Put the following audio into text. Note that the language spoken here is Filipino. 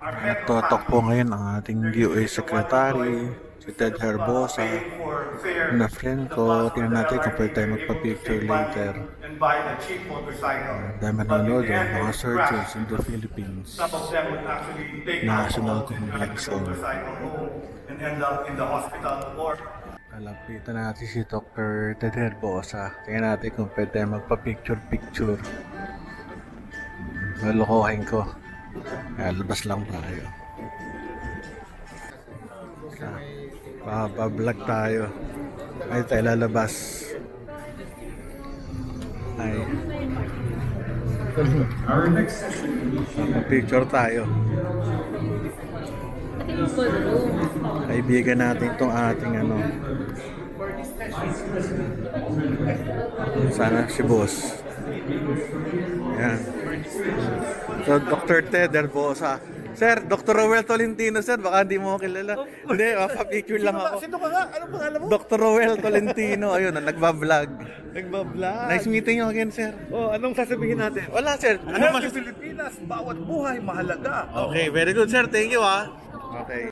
Nagtotok po ngayon ang ating DOA Secretary, si Ted Herbosa, na friend ko. Tingnan natin kung pwede tayo magpa-picture later. Dahil manonood mga surgeons in the Philippines. National Convention. Lalapitan natin si Dr. Ted Herbosa. Tingnan natin kung pwede tayo magpa-picture. Malukohin ko. Labas lang tayo. Pa-vlog tayo. Ay tayo lalabas. Ay. Pa-picture tayo. Kaibigan natin itong ating ano. Sana si boss. Yan. So, Dr. Ted Herbosa. Sir, Dr. Roel Tolentino, sir. Baka hindi mo kilala. Hindi, mapapicture lang ako. Sino ka nga? Anong pangalan mo? Dr. Roel Tolentino. Ayun, nagbablog. Nagbablog. Nice meeting you again, sir. Oh, anong sasabihin natin? Wala, sir. Ano mas sa Pilipinas, bawat buhay mahalaga. Okay, very good, sir. Thank you, ah. Okay.